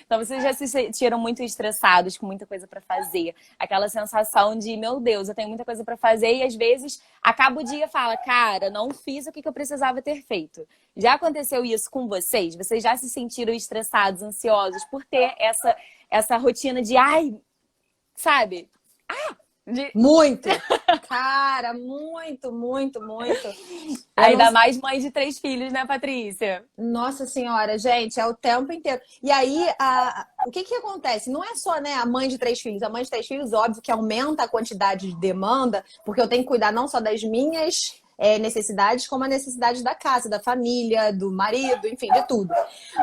Então vocês já se sentiram muito estressados, com muita coisa pra fazer. Aquela sensação de, meu Deus, eu tenho muita coisa pra fazer e às vezes acaba o dia e fala, cara, não fiz o que eu precisava ter feito. Já aconteceu isso com vocês? Vocês já se sentiram estressados, ansiosos por ter essa rotina de, ai, sabe? De... Muito! Cara, muito, muito, muito. Ainda mais mãe de 3 filhos, né, Patrícia? Nossa Senhora, gente, é o tempo inteiro. E aí, o que que acontece? Não é só, né, a mãe de 3 filhos. A mãe de 3 filhos, óbvio que aumenta a quantidade de demanda, porque eu tenho que cuidar não só das minhas necessidades, como a necessidade da casa, da família, do marido, enfim, de tudo.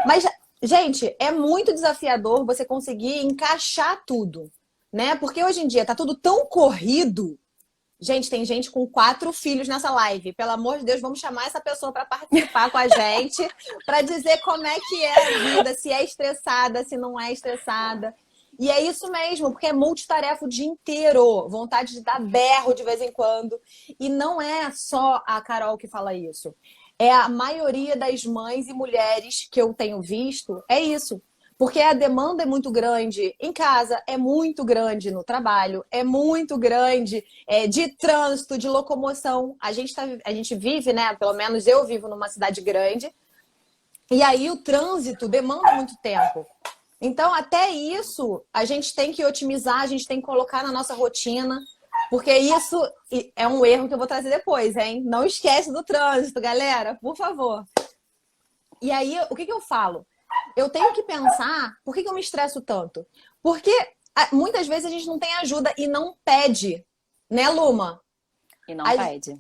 Mas, gente, é muito desafiador você conseguir encaixar tudo, né? Porque hoje em dia tá tudo tão corrido. Gente, tem gente com 4 filhos nessa live. Pelo amor de Deus, vamos chamar essa pessoa para participar com a gente, para dizer como é que é a vida, se é estressada, se não é estressada. E é isso mesmo, porque é multitarefa o dia inteiro, vontade de dar berro de vez em quando. E não é só a Carol que fala isso. É a maioria das mães e mulheres que eu tenho visto, é isso. Porque a demanda é muito grande em casa, é muito grande no trabalho, é muito grande de trânsito, de locomoção. A gente vive, né? Pelo menos eu vivo numa cidade grande. E aí o trânsito demanda muito tempo. Então, até isso, a gente tem que otimizar, a gente tem que colocar na nossa rotina. Porque isso é um erro que eu vou trazer depois, hein? Não esquece do trânsito, galera, por favor. E aí, o que eu falo? Eu tenho que pensar, por que eu me estresso tanto? Porque muitas vezes a gente não tem ajuda e não pede, né, Luma? E não pede.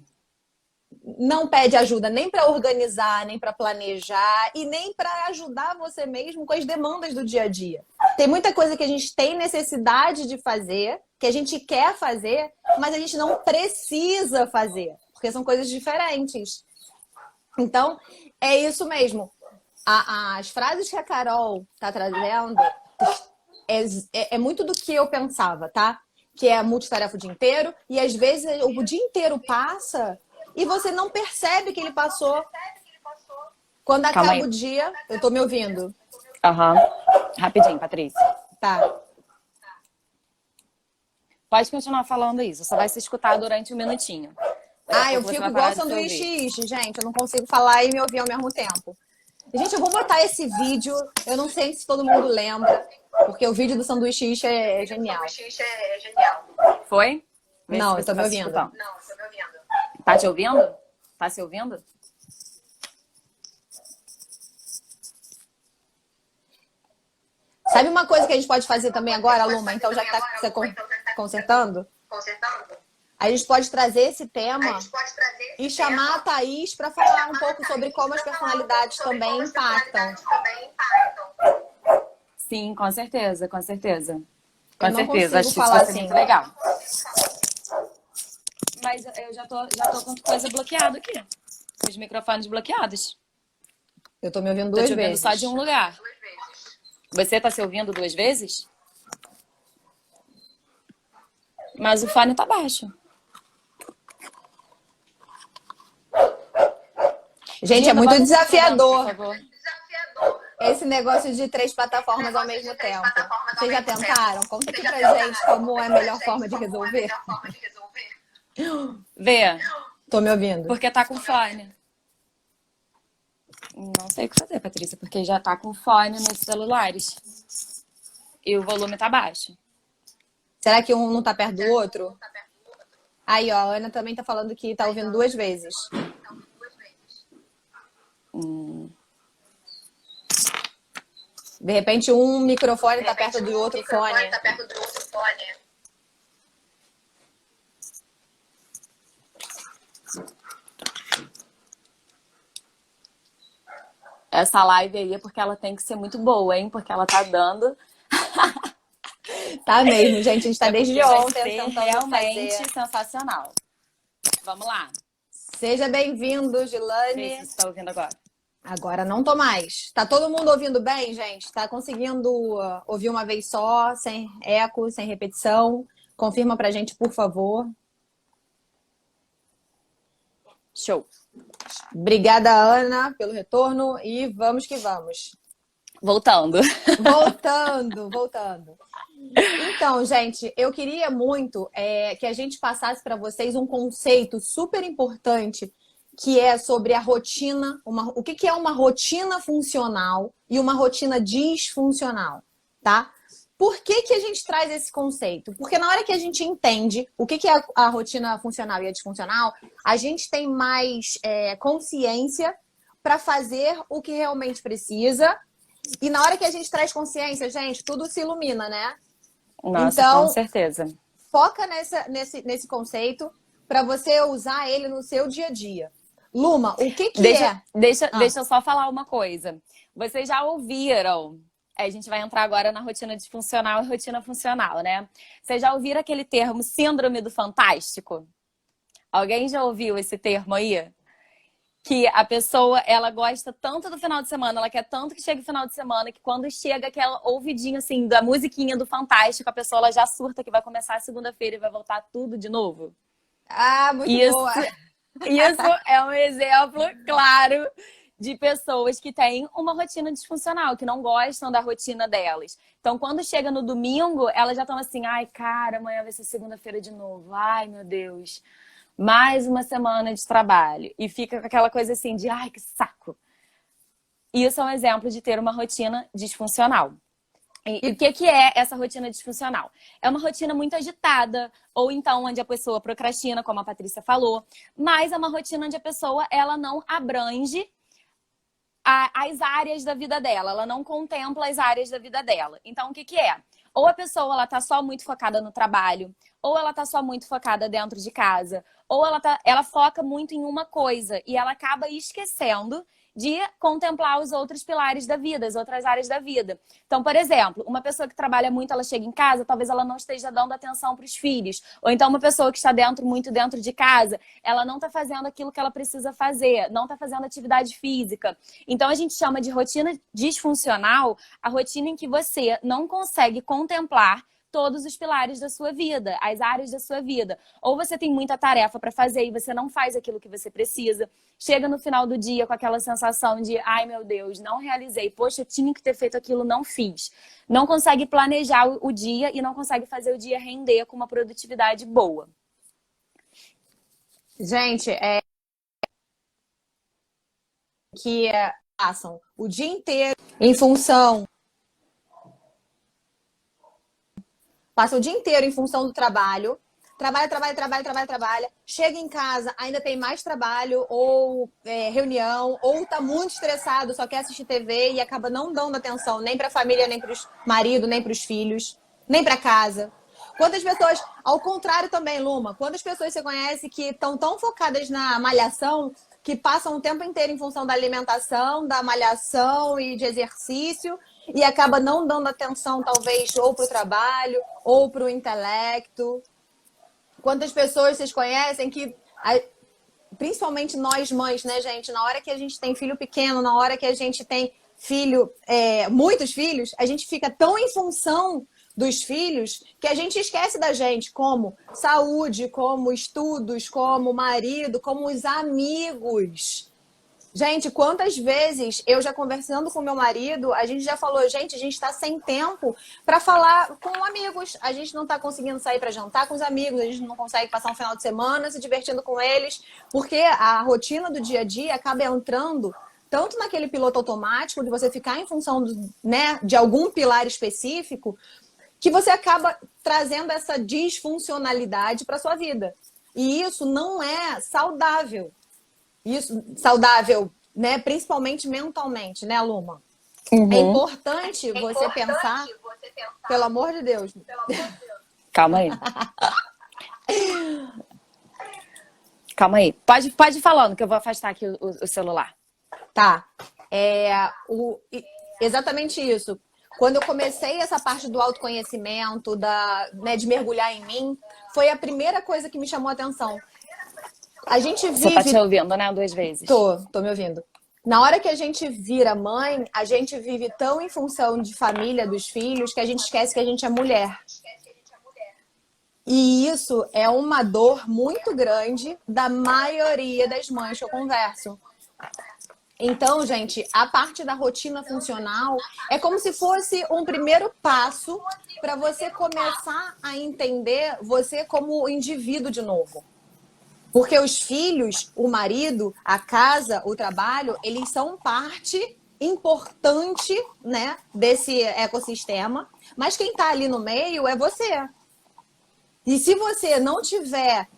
Não pede ajuda nem para organizar, nem para planejar e nem para ajudar você mesmo com as demandas do dia a dia. Tem muita coisa que a gente tem necessidade de fazer, que a gente quer fazer, mas a gente não precisa fazer, porque são coisas diferentes. Então, é isso mesmo. As frases que a Carol tá trazendo é muito do que eu pensava, tá? Que é multitarefa o dia inteiro e às vezes o dia inteiro passa e você não percebe que ele passou. Quando acaba o dia... Eu tô me ouvindo. Aham. Rapidinho, Patrícia. Tá. Pode continuar falando isso, só vai se escutar durante um minutinho. Eu fico igual sanduíche, gente. Eu não consigo falar e me ouvir ao mesmo tempo. Gente, eu vou botar esse vídeo. Eu não sei se todo mundo lembra, porque o vídeo do sanduíche é genial. Foi? Não, eu tô me ouvindo. Tá te ouvindo? Tá se ouvindo? Sabe uma coisa que a gente pode fazer também agora, Luma? Então, já que tá você consertando? A gente pode trazer esse tema e chamar a Thaís para falar um pouco sobre como as personalidades também impactam. Sim, com certeza, com certeza. Com certeza, acho que isso vai ser muito legal. Mas eu já tô com coisa bloqueada aqui. Os microfones bloqueados. Eu tô me ouvindo 2 vezes. Tô te ouvindo só de um lugar. Você tá se ouvindo 2 vezes? Mas o fone tá baixo. Gente, é muito desafiador. Esse negócio de 3 plataformas ao mesmo tempo. Vocês já tentaram? Conta aqui pra gente como é a melhor forma de resolver. Vê. Tô me ouvindo. Porque tá com fone. Não sei o que fazer, Patrícia, porque já tá com fone nos celulares. E o volume tá baixo. Será que um não tá perto do outro? Aí, ó, a Ana também tá falando que tá ouvindo 2 vezes. De repente, um microfone tá perto do outro fone. Essa live aí é porque ela tem que ser muito boa, hein? Porque ela tá dando... Tá mesmo, gente. A gente tá desde ontem tentando realmente fazer. Sensacional. Vamos lá. Seja bem-vindo, Gilane. Vê se você tá ouvindo agora. Agora não tô mais. Tá todo mundo ouvindo bem, gente? Tá conseguindo ouvir uma vez só, sem eco, sem repetição? Confirma pra gente, por favor. Show. Obrigada, Ana, pelo retorno e vamos que vamos. Voltando. Voltando. Então, gente, eu queria muito que a gente passasse para vocês um conceito super importante, que é sobre a rotina, o que é uma rotina funcional e uma rotina disfuncional, tá? Por que a gente traz esse conceito? Porque na hora que a gente entende o que é a rotina funcional e a disfuncional, a gente tem mais consciência para fazer o que realmente precisa. E na hora que a gente traz consciência, gente, tudo se ilumina, né? Nossa, com Então, certeza. foca nesse conceito para você usar ele no seu dia a dia. Luma, o que é? Deixa eu só falar uma coisa. Vocês já ouviram? A gente vai entrar agora na rotina disfuncional e rotina funcional, né? Vocês já ouviram aquele termo síndrome do fantástico? Alguém já ouviu esse termo aí? Que a pessoa, ela gosta tanto do final de semana, ela quer tanto que chegue o final de semana, que quando chega aquela ouvidinha, assim, da musiquinha do Fantástico, a pessoa ela já surta que vai começar a segunda-feira e vai voltar tudo de novo. Ah, muito boa! Isso é um exemplo claro de pessoas que têm uma rotina disfuncional, que não gostam da rotina delas. Então, quando chega no domingo, elas já estão assim, ai, cara, amanhã vai ser segunda-feira de novo. Ai, meu Deus. Mais uma semana de trabalho. E fica com aquela coisa assim de, ai, que saco. Isso é um exemplo de ter uma rotina disfuncional. E o que é essa rotina disfuncional? É uma rotina muito agitada, ou então onde a pessoa procrastina, como a Patrícia falou, mas é uma rotina onde a pessoa ela não abrange as áreas da vida dela, ela não contempla as áreas da vida dela. Então, o que é? Ou a pessoa ela tá só muito focada no trabalho, ou ela tá só muito focada dentro de casa, ou ela foca muito em uma coisa e ela acaba esquecendo de contemplar os outros pilares da vida, as outras áreas da vida. Então, por exemplo, uma pessoa que trabalha muito, ela chega em casa, talvez ela não esteja dando atenção para os filhos. Ou então uma pessoa que está muito dentro de casa, ela não está fazendo aquilo que ela precisa fazer, não está fazendo atividade física. Então, a gente chama de rotina disfuncional a rotina em que você não consegue contemplar todos os pilares da sua vida, as áreas da sua vida. Ou você tem muita tarefa para fazer e você não faz aquilo que você precisa. Chega no final do dia com aquela sensação de, ai meu Deus, não realizei. Poxa, eu tinha que ter feito aquilo, não fiz. Não consegue planejar o dia e não consegue fazer o dia render com uma produtividade boa. Gente, passam o dia inteiro Passa o dia inteiro em função do trabalho. Trabalha. Chega em casa, ainda tem mais trabalho, ou reunião, ou tá muito estressado, só quer assistir TV e acaba não dando atenção nem pra família, nem pros marido, nem pros filhos, nem pra casa. Quantas pessoas, ao contrário também, Luma, quantas pessoas você conhece que estão tão focadas na malhação que passam o tempo inteiro em função da alimentação, da malhação e de exercício e acaba não dando atenção, talvez, ou para o trabalho, ou para o intelecto. Quantas pessoas vocês conhecem que, principalmente nós mães, né, gente? Na hora que a gente tem filho pequeno, na hora que a gente tem muitos filhos, a gente fica tão em função dos filhos que a gente esquece da gente, como saúde, como estudos, como marido, como os amigos. Gente, quantas vezes eu já conversando com meu marido, a gente já falou, gente, a gente está sem tempo para falar com amigos. A gente não está conseguindo sair para jantar com os amigos, a gente não consegue passar um final de semana se divertindo com eles, porque a rotina do dia a dia acaba entrando tanto naquele piloto automático de você ficar em função de algum pilar específico, que você acaba trazendo essa disfuncionalidade para sua vida. E isso não é saudável. Isso, saudável, né? Principalmente mentalmente, né, Luma? Uhum. É importante você pensar, pelo amor de Deus. Calma aí. Calma aí. Pode ir falando, que eu vou afastar aqui o celular. Tá. Exatamente isso. Quando eu comecei essa parte do autoconhecimento, de mergulhar em mim, foi a primeira coisa que me chamou a atenção. A gente vive... Você tá te ouvindo, né? 2 vezes. Tô me ouvindo. Na hora que a gente vira mãe, a gente vive tão em função de família, dos filhos, que a gente esquece que a gente é mulher. E isso é uma dor muito grande da maioria das mães que eu converso. Então, gente, a parte da rotina funcional é como se fosse um primeiro passo para você começar a entender você como indivíduo de novo. Porque os filhos, o marido, a casa, o trabalho, eles são parte importante, né, desse ecossistema, mas quem está ali no meio é você. E se você não tiver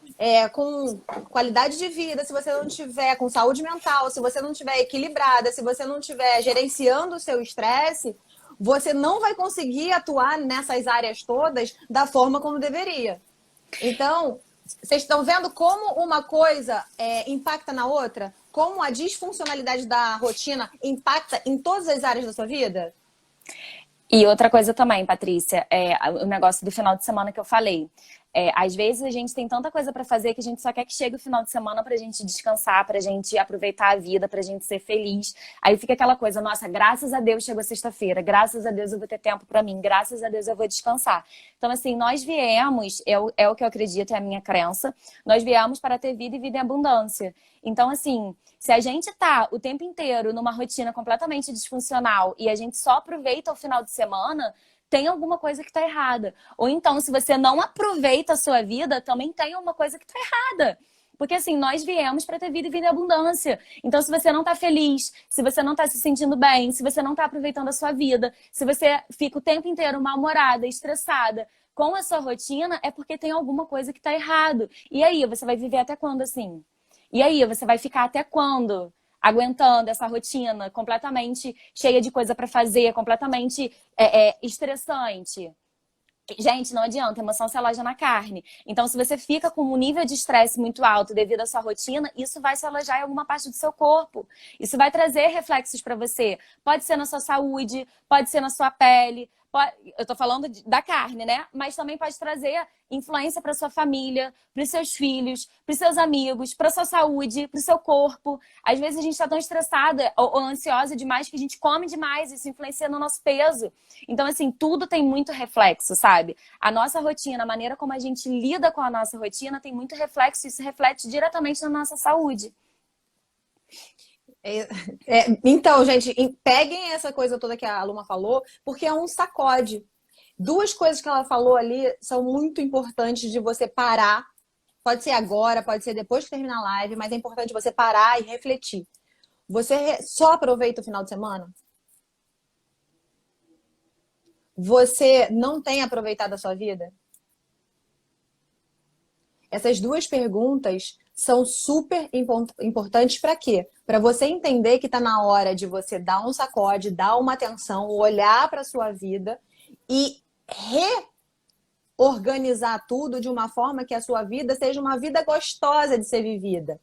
com qualidade de vida, se você não tiver com saúde mental, se você não tiver equilibrada, se você não tiver gerenciando o seu estresse, você não vai conseguir atuar nessas áreas todas da forma como deveria. Então, vocês estão vendo como uma coisa impacta na outra? Como a disfuncionalidade da rotina impacta em todas as áreas da sua vida? E outra coisa também, Patrícia, o negócio do final de semana que eu falei. Às vezes a gente tem tanta coisa para fazer que a gente só quer que chegue o final de semana pra gente descansar, pra gente aproveitar a vida, pra gente ser feliz. Aí fica aquela coisa, nossa, graças a Deus chegou sexta-feira, graças a Deus eu vou ter tempo pra mim, graças a Deus eu vou descansar. Então, assim, nós viemos, é o que eu acredito, é a minha crença, nós viemos para ter vida e vida em abundância. Então, assim, se a gente tá o tempo inteiro numa rotina completamente disfuncional e a gente só aproveita o final de semana, tem alguma coisa que tá errada. Ou então, se você não aproveita a sua vida, também tem uma coisa que tá errada. Porque assim, nós viemos para ter vida e vida em abundância. Então, se você não tá feliz, se você não tá se sentindo bem, se você não tá aproveitando a sua vida, se você fica o tempo inteiro mal-humorada, estressada com a sua rotina, é porque tem alguma coisa que tá errado. E aí, você vai viver até quando assim? E aí, você vai ficar até quando aguentando essa rotina completamente cheia de coisa para fazer, completamente estressante? Gente, não adianta, a emoção se aloja na carne. Então, se você fica com um nível de estresse muito alto devido à sua rotina, isso vai se alojar em alguma parte do seu corpo. Isso vai trazer reflexos para você. Pode ser na sua saúde, pode ser na sua pele. Eu tô falando da carne, né? Mas também pode trazer influência para sua família, para os seus filhos, para os seus amigos, para sua saúde, para o seu corpo. Às vezes a gente está tão estressada ou ansiosa demais que a gente come demais, isso influencia no nosso peso. Então, assim, tudo tem muito reflexo, sabe? A nossa rotina, a maneira como a gente lida com a nossa rotina tem muito reflexo e isso reflete diretamente na nossa saúde. Então, gente, peguem essa coisa toda que a Luma falou, porque é um sacode. Duas coisas que ela falou ali são muito importantes de você parar. Pode ser agora, pode ser depois que terminar a live, mas é importante você parar e refletir. Você só aproveita o final de semana? Você não tem aproveitado a sua vida? Essas duas perguntas são super importantes para quê? Para você entender que está na hora de você dar um sacode, dar uma atenção, olhar para a sua vida e reorganizar tudo de uma forma que a sua vida seja uma vida gostosa de ser vivida.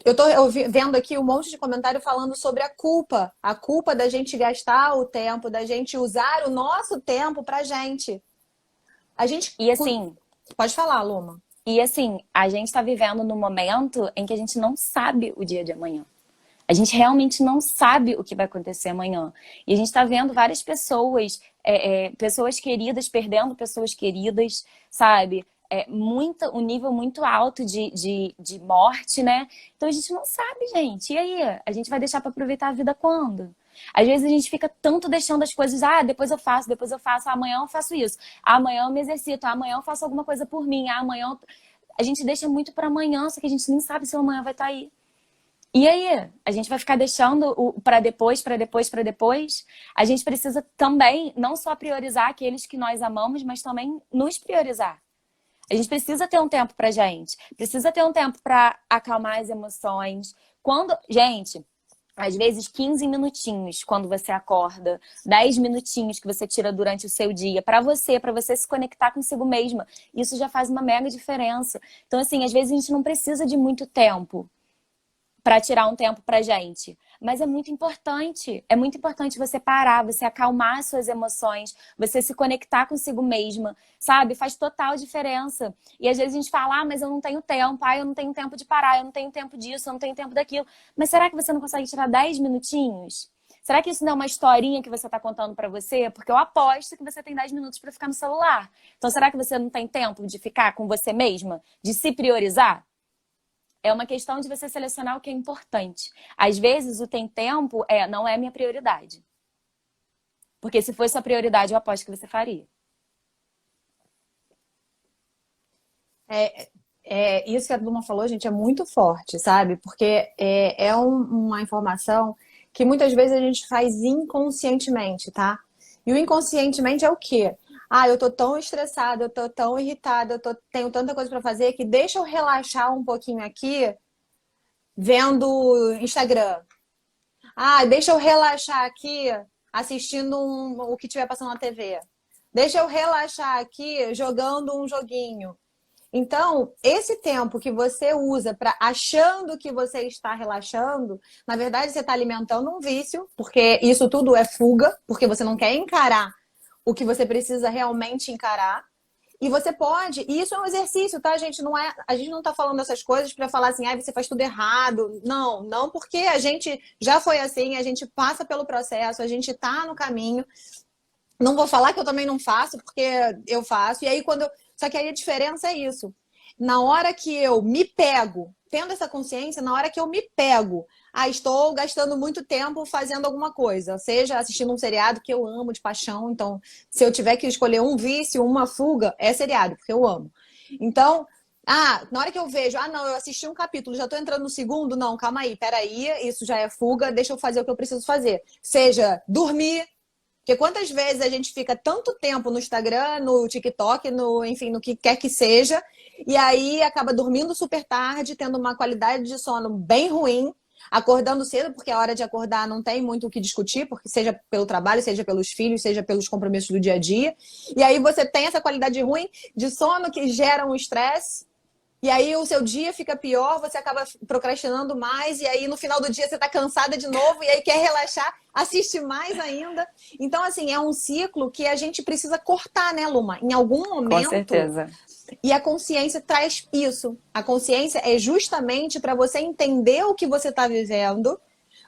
Eu tô vendo aqui um monte de comentário falando sobre a culpa da gente gastar o tempo, da gente usar o nosso tempo pra gente. E assim, pode falar, Luma. E assim, a gente está vivendo num momento em que a gente não sabe o dia de amanhã. A gente realmente não sabe o que vai acontecer amanhã. E a gente está vendo várias pessoas, pessoas queridas perdendo pessoas queridas, sabe? Um nível muito alto de morte, né? Então a gente não sabe, gente. E aí? A gente vai deixar para aproveitar a vida quando? Às vezes a gente fica tanto deixando as coisas, depois eu faço, amanhã eu faço isso, amanhã eu me exercito, amanhã eu faço alguma coisa por mim, amanhã a gente deixa muito para amanhã, só que a gente nem sabe se o amanhã vai estar aí. E aí? A gente vai ficar deixando para depois, para depois, para depois? A gente precisa também não só priorizar aqueles que nós amamos, mas também nos priorizar. A gente precisa ter um tempo pra gente, precisa ter um tempo para acalmar as emoções. Gente, às vezes 15 minutinhos quando você acorda, 10 minutinhos que você tira durante o seu dia para você se conectar consigo mesma. Isso já faz uma mega diferença. Então, assim, às vezes a gente não precisa de muito tempo para tirar um tempo pra gente. Mas é muito importante você parar, você acalmar as suas emoções, você se conectar consigo mesma, sabe? Faz total diferença. E às vezes a gente fala, mas eu não tenho tempo, eu não tenho tempo de parar, eu não tenho tempo disso, eu não tenho tempo daquilo. Mas será que você não consegue tirar 10 minutinhos? Será que isso não é uma historinha que você está contando para você? Porque eu aposto que você tem 10 minutos para ficar no celular. Então será que você não tem tempo de ficar com você mesma? De se priorizar? É uma questão de você selecionar o que é importante. Às vezes, o tem tempo não é minha prioridade. Porque se fosse a prioridade, eu aposto que você faria. Isso que a Duma falou, gente, é muito forte, sabe? Porque uma informação que muitas vezes a gente faz inconscientemente, tá? E o inconscientemente é o quê? Ah, eu tô tão estressada, eu tô tão irritada, tenho tanta coisa para fazer que deixa eu relaxar um pouquinho aqui vendo Instagram. Ah, deixa eu relaxar aqui assistindo o que tiver passando na TV. Deixa eu relaxar aqui jogando um joguinho. Então, esse tempo que você usa para achando que você está relaxando, na verdade você está alimentando um vício, porque isso tudo é fuga, porque você não quer encarar o que você precisa realmente encarar. E você pode, e isso é um exercício, tá, gente? A gente não tá falando essas coisas para falar assim, ah, você faz tudo errado. Não, não, porque a gente já foi assim, a gente passa pelo processo, a gente tá no caminho. Não vou falar que eu também não faço, porque eu faço. E aí, Só que aí a diferença é isso. Na hora que eu me pego, tendo essa consciência, na hora que eu me pego, estou gastando muito tempo fazendo alguma coisa, seja assistindo um seriado que eu amo de paixão. Então, se eu tiver que escolher um vício, uma fuga, é seriado, porque eu amo. Então, na hora que eu vejo, não, eu assisti um capítulo, já estou entrando no segundo, não, calma aí, peraí, isso já é fuga, deixa eu fazer o que eu preciso fazer. Seja dormir. Porque quantas vezes a gente fica tanto tempo no Instagram, no TikTok, enfim, no que quer que seja, e aí acaba dormindo super tarde, tendo uma qualidade de sono bem ruim, acordando cedo, porque a hora de acordar não tem muito o que discutir, porque seja pelo trabalho, seja pelos filhos, seja pelos compromissos do dia a dia. E aí você tem essa qualidade ruim de sono que gera um estresse. E aí o seu dia fica pior, você acaba procrastinando mais, e aí no final do dia você tá cansada de novo, e aí quer relaxar, assiste mais ainda. Então, assim, é um ciclo que a gente precisa cortar, né, Luma? Em algum Com momento. certeza. E a consciência traz isso. A consciência é justamente para você entender o que você está vivendo,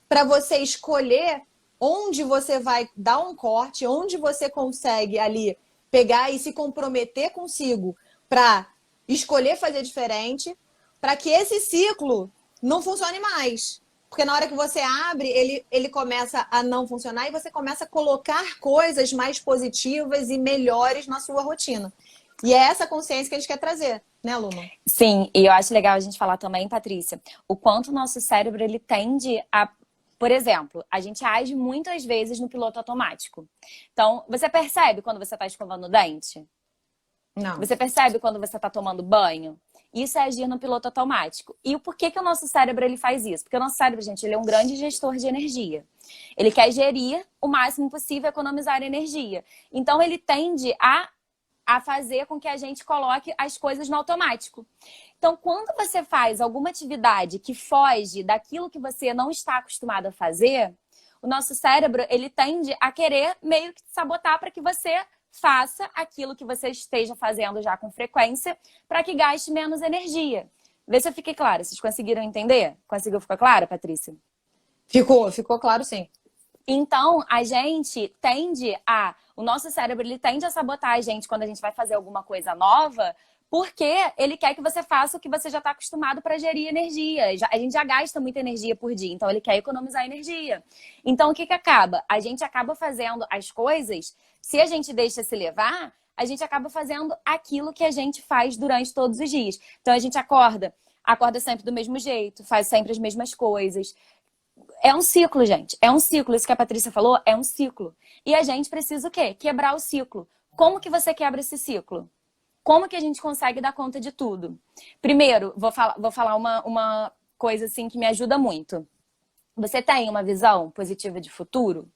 para você escolher onde você vai dar um corte, onde você consegue ali pegar e se comprometer consigo para escolher fazer diferente, para que esse ciclo não funcione mais. Porque na hora que você abre, ele começa a não funcionar e você começa a colocar coisas mais positivas e melhores na sua rotina. E é essa consciência que a gente quer trazer, né, Luma? Sim, e eu acho legal a gente falar também, Patrícia, o quanto o nosso cérebro ele tende a... Por exemplo, a gente age muitas vezes no piloto automático. Então, você percebe quando você está escovando o dente? Não. Você percebe quando você está tomando banho? Isso é agir no piloto automático. E o porquê que o nosso cérebro ele faz isso? Porque o nosso cérebro, gente, ele é um grande gestor de energia. Ele quer gerir o máximo possível, economizar energia. Então, ele tende a fazer com que a gente coloque as coisas no automático. Então, quando você faz alguma atividade que foge daquilo que você não está acostumado a fazer, o nosso cérebro, ele tende a querer meio que te sabotar para que você faça aquilo que você esteja fazendo já com frequência para que gaste menos energia. Vê se eu fiquei clara. Vocês conseguiram entender? Conseguiu ficar clara, Patrícia? Ficou claro, sim. Então, o nosso cérebro, ele tende a sabotar a gente quando a gente vai fazer alguma coisa nova, porque ele quer que você faça o que você já está acostumado para gerir energia. A gente já gasta muita energia por dia, então ele quer economizar energia. Então, o que acaba? A gente acaba fazendo as coisas, se a gente deixa se levar, a gente acaba fazendo aquilo que a gente faz durante todos os dias. Então, a gente acorda sempre do mesmo jeito, faz sempre as mesmas coisas. É um ciclo, gente. É um ciclo. Isso que a Patrícia falou é um ciclo. E a gente precisa o quê? Quebrar o ciclo. Como que você quebra esse ciclo? Como que a gente consegue dar conta de tudo? Primeiro, vou falar uma coisa assim que me ajuda muito. Você tem uma visão positiva de futuro?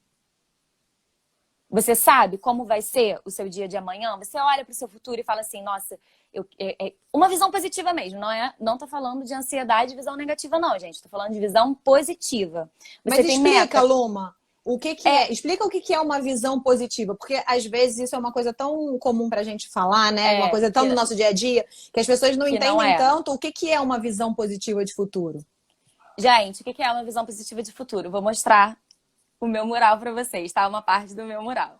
Você sabe como vai ser o seu dia de amanhã? Você olha para o seu futuro e fala assim, nossa, uma visão positiva mesmo, não tô falando de ansiedade e visão negativa não, gente. Tô falando de visão positiva. Mas explica, Luma, o que é? Explica o que é uma visão positiva, porque às vezes isso é uma coisa tão comum pra gente falar, né? Uma coisa tão do nosso dia a dia, que as pessoas não entendem tanto o que é uma visão positiva de futuro. Gente, o que é uma visão positiva de futuro? Vou mostrar o meu mural para vocês, tá? Uma parte do meu mural.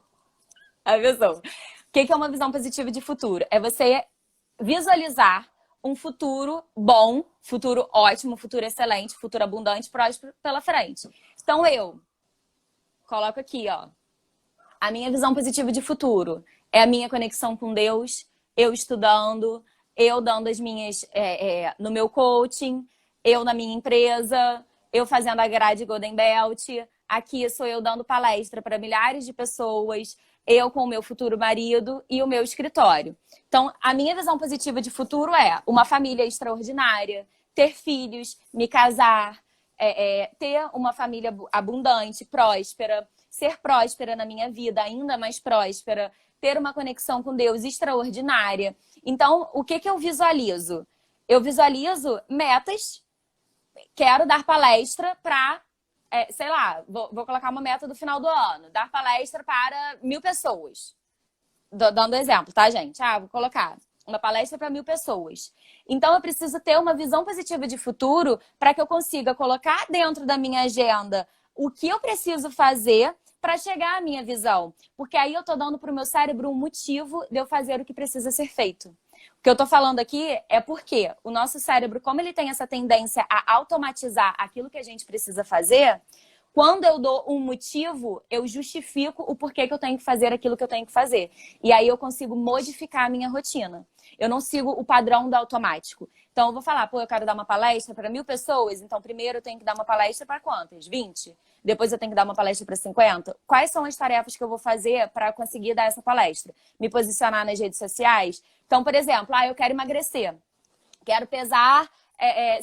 A visão. O que é uma visão positiva de futuro? É você visualizar um futuro bom, futuro ótimo, futuro excelente, futuro abundante, próspero pela frente. Então eu coloco aqui, ó, a minha visão positiva de futuro é a minha conexão com Deus, eu estudando, eu dando as minhas, no meu coaching, eu na minha empresa, eu fazendo a grade Golden Belt, aqui sou eu dando palestra para milhares de pessoas, eu com o meu futuro marido e o meu escritório. Então, a minha visão positiva de futuro é uma família extraordinária, ter filhos, me casar, ter uma família abundante, próspera, ser próspera na minha vida, ainda mais próspera, ter uma conexão com Deus extraordinária. Então, o que eu visualizo? Eu visualizo metas, quero dar palestra para, sei lá, vou colocar uma meta do final do ano, dar palestra para 1.000 pessoas. Dando exemplo, tá, gente? Vou colocar uma palestra para 1.000 pessoas. Então, eu preciso ter uma visão positiva de futuro para que eu consiga colocar dentro da minha agenda o que eu preciso fazer para chegar à minha visão. Porque aí eu tô dando para o meu cérebro um motivo de eu fazer o que precisa ser feito. O que eu tô falando aqui é porque o nosso cérebro, como ele tem essa tendência a automatizar aquilo que a gente precisa fazer, quando eu dou um motivo, eu justifico o porquê que eu tenho que fazer aquilo que eu tenho que fazer. E aí eu consigo modificar a minha rotina. Eu não sigo o padrão do automático. Então eu vou falar, eu quero dar uma palestra para 1.000 pessoas, então primeiro eu tenho que dar uma palestra para quantas? 20? Depois eu tenho que dar uma palestra para 50? Quais são as tarefas que eu vou fazer para conseguir dar essa palestra? Me posicionar nas redes sociais? Então, por exemplo, eu quero emagrecer. Quero pesar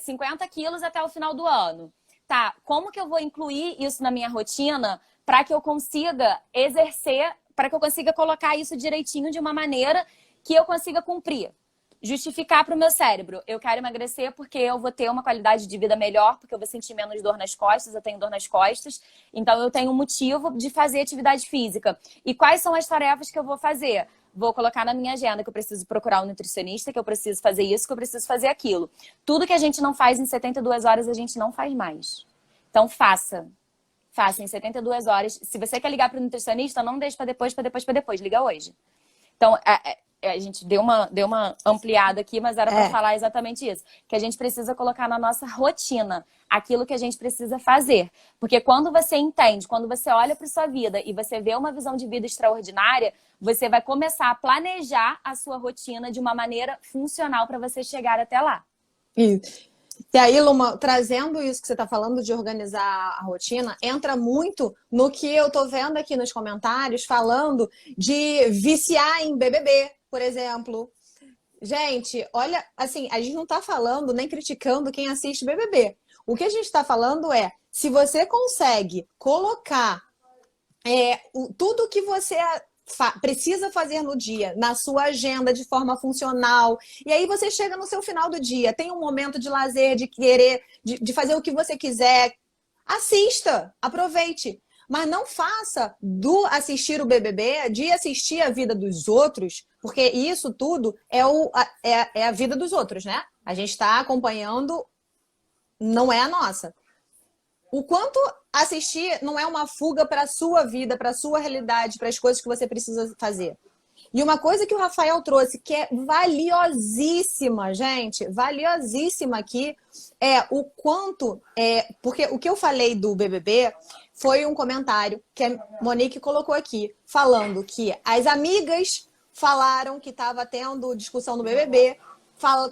50 quilos até o final do ano. Tá, como que eu vou incluir isso na minha rotina para que eu consiga exercer, para que eu consiga colocar isso direitinho de uma maneira que eu consiga cumprir? Justificar para o meu cérebro. Eu quero emagrecer porque eu vou ter uma qualidade de vida melhor, porque eu vou sentir menos dor nas costas, eu tenho dor nas costas. Então, eu tenho um motivo de fazer atividade física. E quais são as tarefas que eu vou fazer? Vou colocar na minha agenda que eu preciso procurar um nutricionista, que eu preciso fazer isso, que eu preciso fazer aquilo. Tudo que a gente não faz em 72 horas, a gente não faz mais. Então, faça. Faça em 72 horas. Se você quer ligar para o nutricionista, não deixe para depois. Liga hoje. Então, a gente deu uma ampliada aqui, mas era para falar exatamente isso. Que a gente precisa colocar na nossa rotina aquilo que a gente precisa fazer. Porque quando você entende, quando você olha para sua vida e você vê uma visão de vida extraordinária, você vai começar a planejar a sua rotina de uma maneira funcional para você chegar até lá. Isso. E aí, Luma, trazendo isso que você está falando de organizar a rotina, entra muito no que eu tô vendo aqui nos comentários, falando de viciar em BBB, por exemplo. Gente, olha, assim, a gente não tá falando nem criticando quem assiste BBB. O que a gente está falando é, se você consegue colocar tudo que você precisa fazer no dia, na sua agenda de forma funcional, e aí você chega no seu final do dia, tem um momento de lazer, de querer, de fazer o que você quiser, assista, aproveite. Mas não faça do assistir o BBB, de assistir a vida dos outros, porque isso tudo é a vida dos outros, né? A gente está acompanhando, não é a nossa. O quanto assistir não é uma fuga para a sua vida, para a sua realidade, para as coisas que você precisa fazer. E uma coisa que o Rafael trouxe, que é valiosíssima, gente, valiosíssima aqui, é o quanto... porque o que eu falei do BBB foi um comentário que a Monique colocou aqui, falando que as amigas falaram que estava tendo discussão no BBB,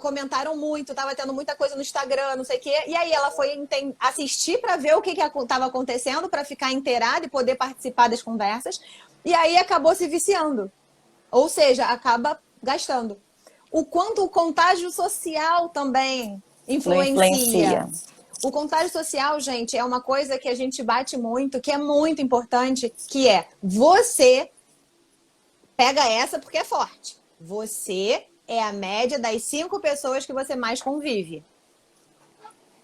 comentaram muito, tava tendo muita coisa no Instagram, não sei o quê. E aí ela foi assistir para ver o que estava acontecendo, para ficar inteirada e poder participar das conversas. E aí acabou se viciando. Ou seja, acaba gastando. O quanto o contágio social também influencia. O contágio social, gente, é uma coisa que a gente bate muito, que é muito importante, que é você pega essa porque é forte. Você é a média das 5 pessoas que você mais convive.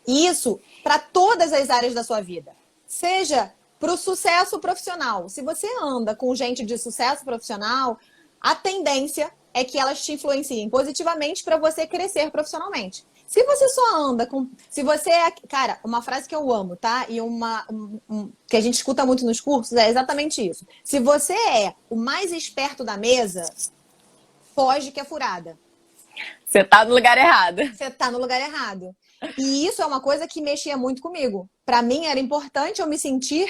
Isso para todas as áreas da sua vida. Seja para o sucesso profissional. Se você anda com gente de sucesso profissional, a tendência é que elas te influenciem positivamente para você crescer profissionalmente. Se você só anda com... Se você é... Cara, uma frase que eu amo, tá? E que a gente escuta muito nos cursos é exatamente isso. Se você é o mais esperto da mesa... foge que é furada. Você tá no lugar errado. Você tá no lugar errado. E isso é uma coisa que mexia muito comigo. Para mim era importante eu me sentir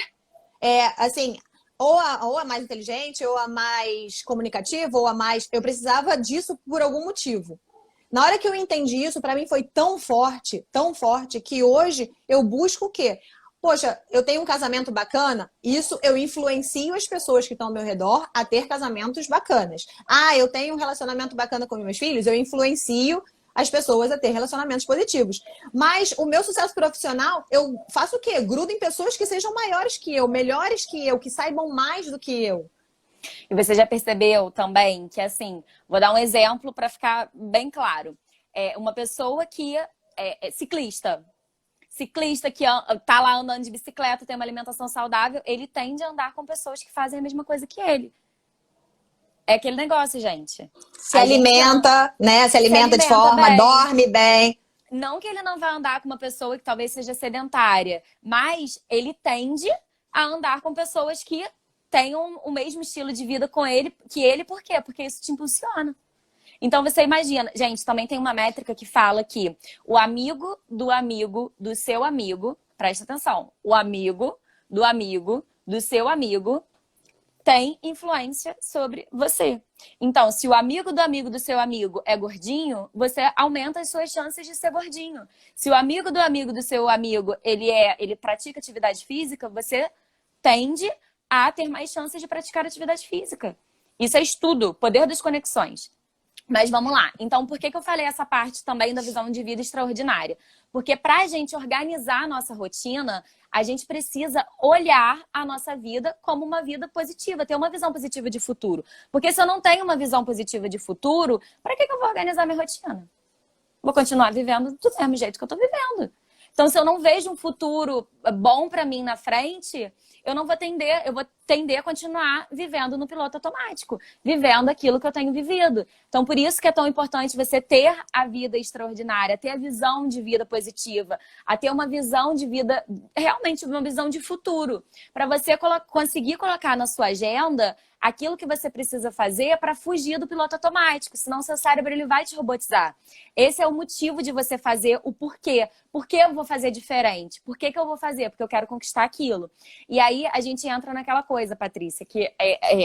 assim, ou a mais inteligente, ou a mais comunicativa, ou a mais. Eu precisava disso por algum motivo. Na hora que eu entendi isso, para mim foi tão forte, que hoje eu busco o quê? Poxa, eu tenho um casamento bacana, isso eu influencio as pessoas que estão ao meu redor a ter casamentos bacanas. Ah, eu tenho um relacionamento bacana com meus filhos, eu influencio as pessoas a ter relacionamentos positivos. Mas o meu sucesso profissional, eu faço o quê? Grudo em pessoas que sejam maiores que eu, melhores que eu, que saibam mais do que eu. E você já percebeu também que, assim, vou dar um exemplo para ficar bem claro. Uma pessoa que é ciclista. Ciclista que tá lá andando de bicicleta, tem uma alimentação saudável, ele tende a andar com pessoas que fazem a mesma coisa que ele. É aquele negócio, gente. Se alimenta, né? Se alimenta de forma, bem. dorme bem. Não que ele não vai andar com uma pessoa que talvez seja sedentária, mas ele tende a andar com pessoas que tenham o mesmo estilo de vida com ele, que ele, por quê? Porque isso te impulsiona. Então você imagina, gente, também tem uma métrica que fala que o amigo do seu amigo, presta atenção, o amigo do seu amigo tem influência sobre você. Então, se o amigo do seu amigo é gordinho, você aumenta as suas chances de ser gordinho. Se o amigo do seu amigo, ele pratica atividade física, você tende a ter mais chances de praticar atividade física. Isso é estudo, poder das conexões. Mas vamos lá. Então, por que eu falei essa parte também da visão de vida extraordinária? Porque para a gente organizar a nossa rotina, a gente precisa olhar a nossa vida como uma vida positiva, ter uma visão positiva de futuro. Porque se eu não tenho uma visão positiva de futuro, para que eu vou organizar minha rotina? Vou continuar vivendo do mesmo jeito que eu estou vivendo. Então, se eu não vejo um futuro bom para mim na frente, eu vou tender a continuar vivendo no piloto automático, vivendo aquilo que eu tenho vivido. Então, por isso que é tão importante você ter a vida extraordinária, ter a visão de vida positiva, a ter uma visão de vida, realmente uma visão de futuro, para você conseguir colocar na sua agenda aquilo que você precisa fazer para fugir do piloto automático, senão seu cérebro ele vai te robotizar. Esse é o motivo de você fazer o porquê. Por que eu vou fazer diferente? Por que eu vou fazer? Porque eu quero conquistar aquilo. E aí a gente entra naquela coisa, Patrícia, que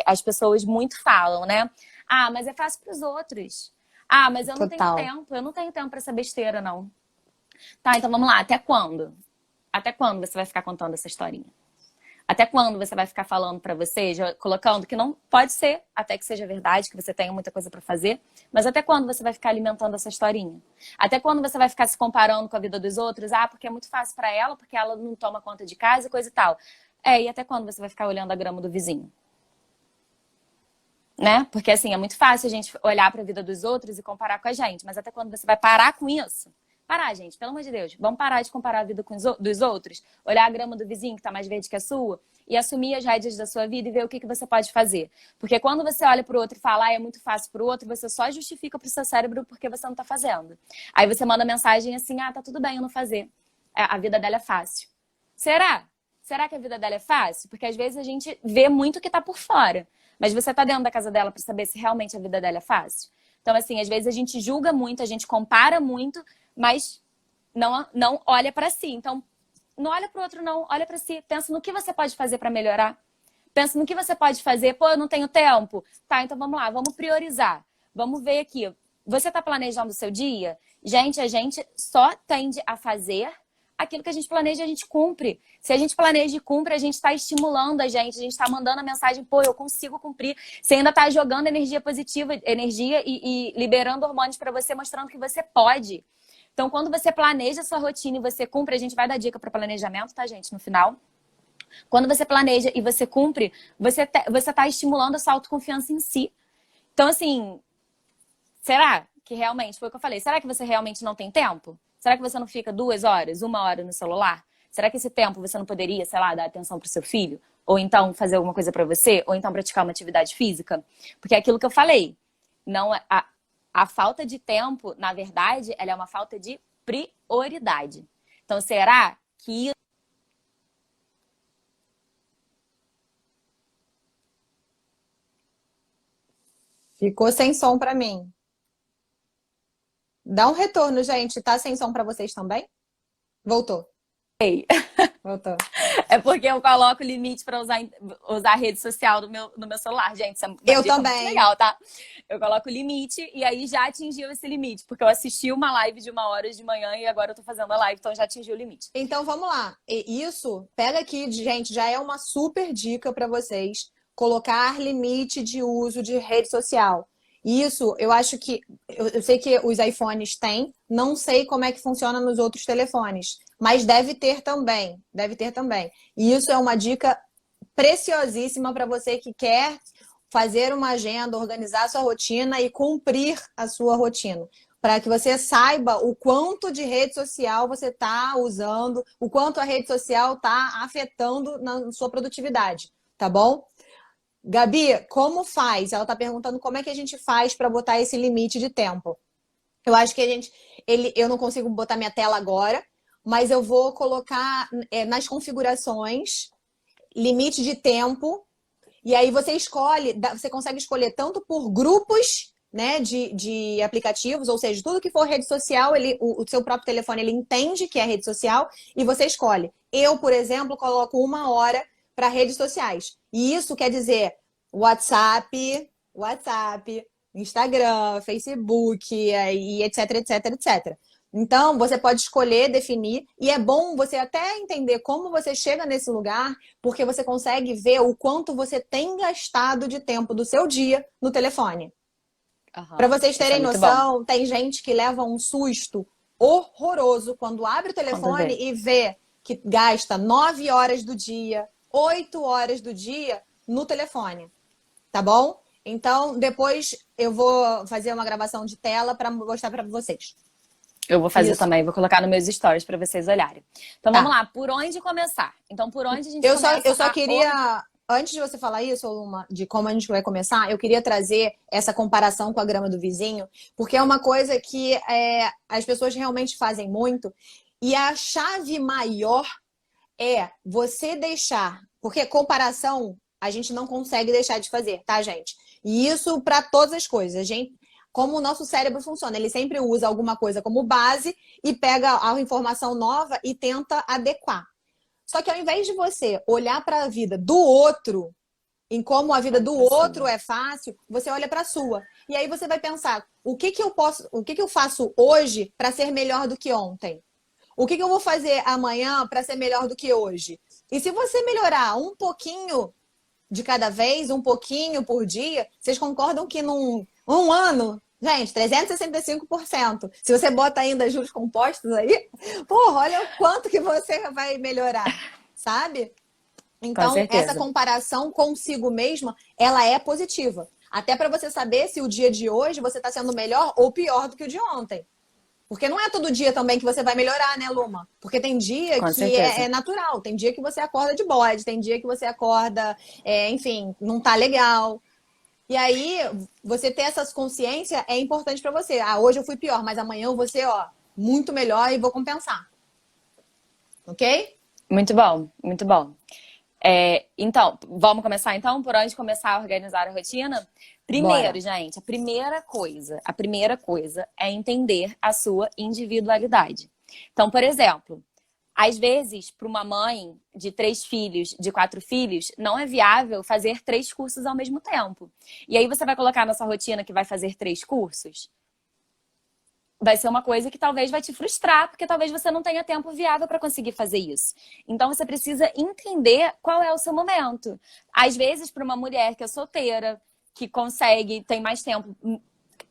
as pessoas muito falam, né? Ah, mas é fácil para os outros. Ah, mas eu não tenho tempo. Eu não tenho tempo para essa besteira, não. Tá, então vamos lá. Até quando? Até quando você vai ficar contando essa historinha? Até quando você vai ficar falando para você, já colocando que não pode ser, até que seja verdade, que você tenha muita coisa para fazer, mas até quando você vai ficar alimentando essa historinha? Até quando você vai ficar se comparando com a vida dos outros? Ah, porque é muito fácil para ela, porque ela não toma conta de casa e coisa e tal. E até quando você vai ficar olhando a grama do vizinho? Né? Porque assim, é muito fácil a gente olhar para a vida dos outros e comparar com a gente, mas até quando você vai parar com isso? Parar, gente, pelo amor de Deus. Vamos parar de comparar a vida dos outros, olhar a grama do vizinho que tá mais verde que a sua e assumir as rédeas da sua vida e ver o que você pode fazer. Porque quando você olha pro outro e fala, é muito fácil pro outro, você só justifica pro seu cérebro porque você não tá fazendo. Aí você manda mensagem assim, tá tudo bem eu não fazer. A vida dela é fácil. Será? Será que a vida dela é fácil? Porque às vezes a gente vê muito o que tá por fora. Mas você tá dentro da casa dela para saber se realmente a vida dela é fácil? Então, assim, às vezes a gente julga muito, a gente compara muito, mas não olha para si. Então, não olha para o outro, não. Olha para si. Pensa no que você pode fazer para melhorar. Pensa no que você pode fazer. Pô, eu não tenho tempo. Tá, então vamos lá. Vamos priorizar. Vamos ver aqui. Você está planejando o seu dia? Gente, a gente só tende a fazer aquilo que a gente planeja, a gente cumpre. Se a gente planeja e cumpre, a gente está estimulando a gente está mandando a mensagem, pô, eu consigo cumprir. Você ainda está jogando energia positiva, energia e liberando hormônios para você, mostrando que você pode. Então, quando você planeja a sua rotina e você cumpre, a gente vai dar dica para planejamento, tá, gente, no final. Quando você planeja e você cumpre, você tá estimulando a sua autoconfiança em si. Então, assim, será que realmente, foi o que eu falei, será que você realmente não tem tempo? Será que você não fica 2 horas, 1 hora no celular? Será que esse tempo você não poderia, sei lá, dar atenção pro seu filho? Ou então fazer alguma coisa para você? Ou então praticar uma atividade física? Porque é aquilo que eu falei. Não, a falta de tempo, na verdade, ela é uma falta de prioridade. Então, será que... Ficou sem som para mim. Dá um retorno, gente. Tá sem som pra vocês também? Voltou. Ei. Voltou. É porque eu coloco limite para usar a rede social no meu celular, gente. Isso é uma Eu dica também. muito legal, tá? Eu coloco limite e aí já atingiu esse limite. Porque eu assisti uma live de 1 hora de manhã e agora eu tô fazendo a live, então já atingiu o limite. Então vamos lá. Isso, pega aqui, gente, já é uma super dica para vocês. Colocar limite de uso de rede social. Isso, eu acho que. Eu sei que os iPhones têm, não sei como é que funciona nos outros telefones, mas deve ter também. Deve ter também. E isso é uma dica preciosíssima para você que quer fazer uma agenda, organizar a sua rotina e cumprir a sua rotina. Para que você saiba o quanto de rede social você está usando, o quanto a rede social está afetando na sua produtividade, tá bom? Gabi, como faz? Ela está perguntando como é que a gente faz para botar esse limite de tempo. Eu acho que eu não consigo botar minha tela agora, mas eu vou colocar nas configurações limite de tempo. E aí você escolhe, você consegue escolher tanto por grupos, né, de aplicativos, ou seja, tudo que for rede social, o seu próprio telefone ele entende que é rede social e você escolhe. Eu, por exemplo, coloco 1 hora para redes sociais. E isso quer dizer WhatsApp, Instagram, Facebook, e etc, etc, etc. Então, você pode escolher, definir, e é bom você até entender como você chega nesse lugar, porque você consegue ver o quanto você tem gastado de tempo do seu dia no telefone. Para vocês Isso é terem muito bom. noção, tem gente que leva um susto horroroso quando abre o telefone e vê que gasta 9 horas do dia, 8 horas do dia no telefone. Tá bom? Então, depois eu vou fazer uma gravação de tela para mostrar para vocês. Eu vou fazer Isso. também, vou colocar nos meus stories para vocês olharem. Então Tá. vamos lá, por onde começar? Então, por onde a gente Eu começa? só queria, antes de você falar isso, Luma, de como a gente vai começar, eu queria trazer essa comparação com a grama do vizinho, porque é uma coisa que as pessoas realmente fazem muito. E a chave maior é você deixar, porque comparação a gente não consegue deixar de fazer, tá, gente? E isso para todas as coisas. A gente, como o nosso cérebro funciona, ele sempre usa alguma coisa como base e pega a informação nova e tenta adequar. Só que ao invés de você olhar para a vida do outro, em como a vida do outro é fácil, você olha para a sua. E aí você vai pensar, o que eu faço hoje para ser melhor do que ontem? O que eu vou fazer amanhã para ser melhor do que hoje? E se você melhorar um pouquinho de cada vez, um pouquinho por dia, vocês concordam que num ano, gente, 365%. Se você bota ainda juros compostos aí, porra, olha o quanto que você vai melhorar, sabe? Então, essa comparação consigo mesma, ela é positiva. Até para você saber se o dia de hoje você está sendo melhor ou pior do que o de ontem. Porque não é todo dia também que você vai melhorar, né, Luma? Porque tem dia que é natural, tem dia que você acorda de bode, tem dia que você acorda, enfim, não tá legal. E aí, você ter essa consciência é importante para você. Ah, hoje eu fui pior, mas amanhã eu vou ser, muito melhor e vou compensar. Ok? Muito bom, muito bom. Então, vamos começar então? Por onde começar a organizar a rotina? Primeiro, gente, a primeira coisa é entender a sua individualidade. Então, por exemplo, às vezes, para uma mãe de 3 filhos, de 4 filhos, não é viável fazer 3 cursos ao mesmo tempo. E aí você vai colocar na sua rotina que vai fazer 3 cursos? Vai ser uma coisa que talvez vai te frustrar, porque talvez você não tenha tempo viável para conseguir fazer isso. Então, você precisa entender qual é o seu momento. Às vezes, para uma mulher que é solteira, que consegue, tem mais tempo,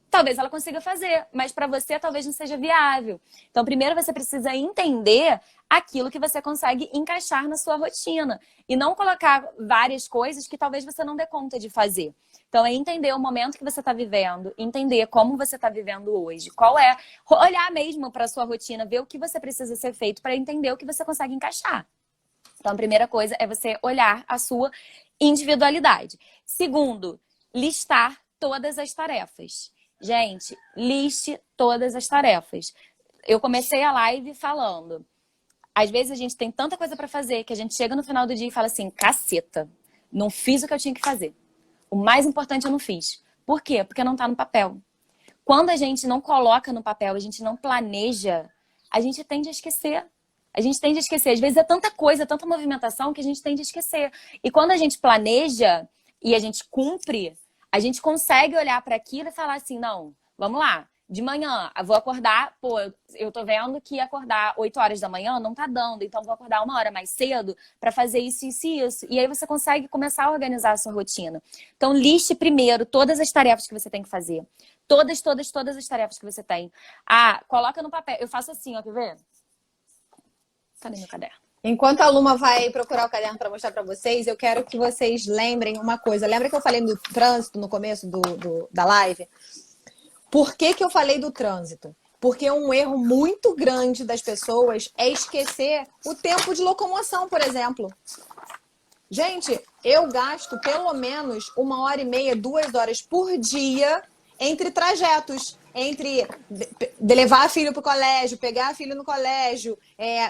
talvez ela consiga fazer, mas para você talvez não seja viável. Então, primeiro você precisa entender aquilo que você consegue encaixar na sua rotina e não colocar várias coisas que talvez você não dê conta de fazer. Então, é entender o momento que você está vivendo, entender como você está vivendo hoje, qual é, olhar mesmo para a sua rotina, ver o que você precisa ser feito para entender o que você consegue encaixar. Então, a primeira coisa é você olhar a sua individualidade. Segundo, listar todas as tarefas. Gente, liste todas as tarefas. Eu comecei a live falando. Às vezes a gente tem tanta coisa para fazer que a gente chega no final do dia e fala assim, caceta, não fiz o que eu tinha que fazer. O mais importante eu não fiz. Por quê? Porque não tá no papel. Quando a gente não coloca no papel, a gente não planeja, a gente tende a esquecer. A gente tende a esquecer. Às vezes é tanta coisa, tanta movimentação que a gente tende a esquecer. E quando a gente planeja e a gente cumpre, a gente consegue olhar para aquilo e falar assim, não, vamos lá. De manhã, eu vou acordar, pô, eu tô vendo que acordar 8 horas da manhã não tá dando, então vou acordar 1 hora mais cedo para fazer isso, isso e isso. E aí você consegue começar a organizar a sua rotina. Então, liste primeiro todas as tarefas que você tem que fazer. Todas, todas, todas as tarefas que você tem. Ah, coloca no papel. Eu faço assim, ó, quer ver? Cadê meu caderno? Enquanto a Luma vai procurar o caderno para mostrar para vocês, eu quero que vocês lembrem uma coisa. Lembra que eu falei do trânsito no começo da live? Por que que eu falei do trânsito? Porque um erro muito grande das pessoas é esquecer o tempo de locomoção, por exemplo. Gente, eu gasto pelo menos 1h30, 2 horas por dia entre trajetos. Entre levar filho para o colégio, pegar filho no colégio,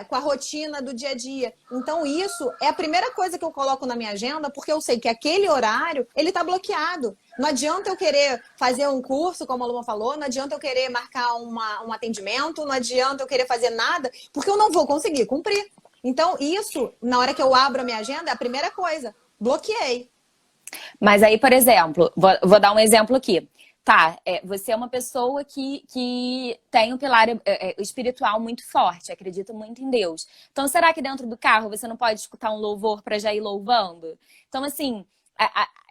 com a rotina do dia a dia. Então, isso é a primeira coisa que eu coloco na minha agenda, porque eu sei que aquele horário, ele está bloqueado. Não adianta eu querer fazer um curso, como a Luma falou, não adianta eu querer marcar um atendimento, não adianta eu querer fazer nada, porque eu não vou conseguir cumprir. Então, isso, na hora que eu abro a minha agenda, é a primeira coisa. Bloqueei. Mas aí, por exemplo, vou dar um exemplo aqui. Tá, você é uma pessoa que tem um pilar espiritual muito forte, acredita muito em Deus. Então, será que dentro do carro você não pode escutar um louvor para já ir louvando? Então, assim,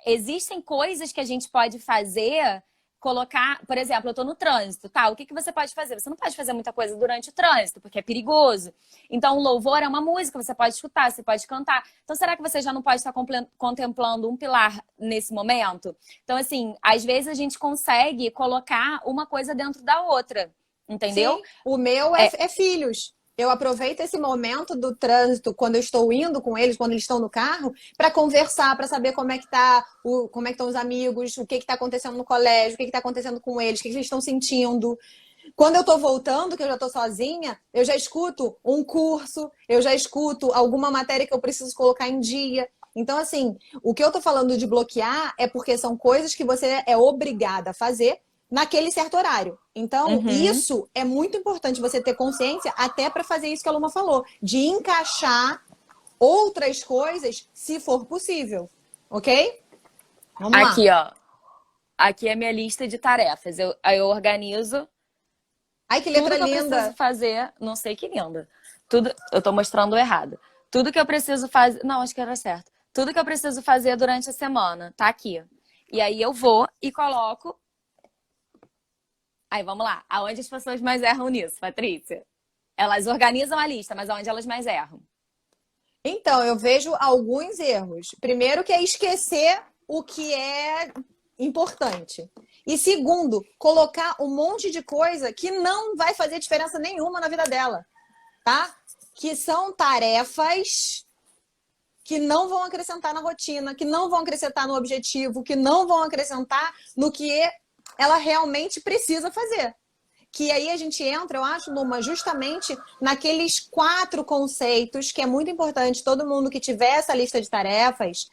existem coisas que a gente pode fazer, colocar... Por exemplo, eu tô no trânsito, tá? O que você pode fazer? Você não pode fazer muita coisa durante o trânsito, porque é perigoso. Então, o louvor é uma música, você pode escutar, você pode cantar. Então, será que você já não pode estar contemplando um pilar nesse momento? Então, assim, às vezes a gente consegue colocar uma coisa dentro da outra, entendeu? Sim, o meu é filhos. Eu aproveito esse momento do trânsito, quando eu estou indo com eles, quando eles estão no carro, para conversar, para saber como é que tá, como é que estão os amigos, o que está acontecendo no colégio, o que está acontecendo com eles, o que eles estão sentindo. Quando eu estou voltando, que eu já estou sozinha, eu já escuto um curso, eu já escuto alguma matéria que eu preciso colocar em dia. Então, assim, o que eu estou falando de bloquear é porque são coisas que você é obrigada a fazer naquele certo horário. Então, isso é muito importante você ter consciência, até para fazer isso que a Luma falou, de encaixar outras coisas, se for possível. Ok? Vamos lá. Aqui, ó. Aqui é a minha lista de tarefas. Eu organizo Ai, que letra tudo que eu linda. preciso fazer. Não sei que linda. Tudo, eu tô mostrando errado. Tudo que eu preciso fazer... Não, acho que era certo. Tudo que eu preciso fazer durante a semana. Tá aqui. E aí eu vou e coloco... Aí, vamos lá. Aonde as pessoas mais erram nisso, Patrícia? Elas organizam a lista, mas aonde elas mais erram? Então, eu vejo alguns erros. Primeiro, que é esquecer o que é importante. E segundo, colocar um monte de coisa que não vai fazer diferença nenhuma na vida dela, tá? Que são tarefas que não vão acrescentar na rotina, que não vão acrescentar no objetivo, que não vão acrescentar no que ela realmente precisa fazer. Que aí a gente entra, eu acho, Luma, justamente naqueles 4 conceitos que é muito importante todo mundo que tiver essa lista de tarefas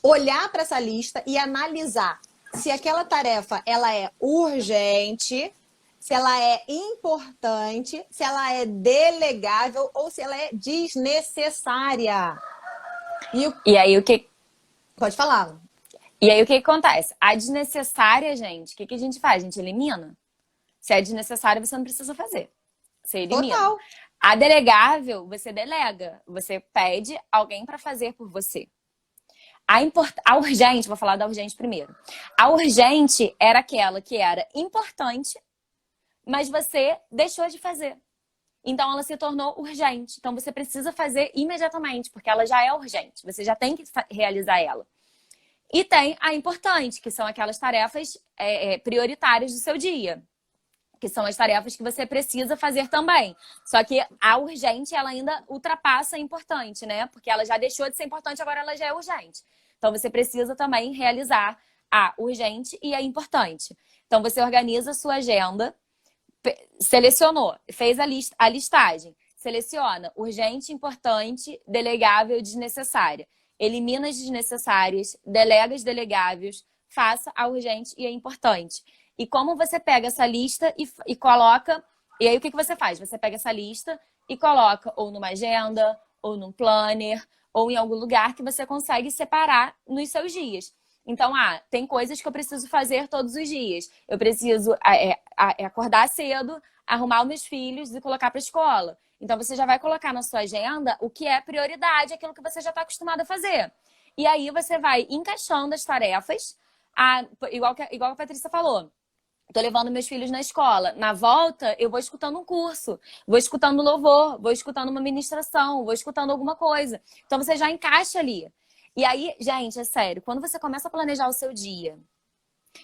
olhar para essa lista e analisar se aquela tarefa ela é urgente, se ela é importante, se ela é delegável ou se ela é desnecessária. E aí o que... Pode falar. E aí o que acontece? A desnecessária, gente, o que a gente faz? A gente elimina. Se é desnecessário, você não precisa fazer. Você elimina. Total. A delegável, você delega. Você pede alguém para fazer por você. A urgente, vou falar da urgente primeiro. A urgente era aquela que era importante, mas você deixou de fazer. Então, ela se tornou urgente. Então, você precisa fazer imediatamente, porque ela já é urgente. Você já tem que realizar ela. E tem a importante, que são aquelas tarefas prioritárias do seu dia. Que são as tarefas que você precisa fazer também. Só que a urgente, ela ainda ultrapassa a importante, né? Porque ela já deixou de ser importante, agora ela já é urgente. Então, você precisa também realizar a urgente e a importante. Então, você organiza a sua agenda, selecionou, fez a listagem. Seleciona urgente, importante, delegável, desnecessária. Elimina as desnecessárias, delega as delegáveis, faça a urgente e a importante. E como você pega essa lista e coloca... E aí, o que você faz? Você pega essa lista e coloca ou numa agenda, ou num planner, ou em algum lugar que você consegue separar nos seus dias. Então, tem coisas que eu preciso fazer todos os dias. Eu preciso acordar cedo, arrumar os meus filhos e colocar para a escola. Então, você já vai colocar na sua agenda o que é prioridade, aquilo que você já está acostumado a fazer. E aí, você vai encaixando as tarefas, igual a Patrícia falou. Tô levando meus filhos na escola. Na volta, eu vou escutando um curso, vou escutando louvor, vou escutando uma ministração, vou escutando alguma coisa. Então, você já encaixa ali. E aí, gente, é sério, quando você começa a planejar o seu dia,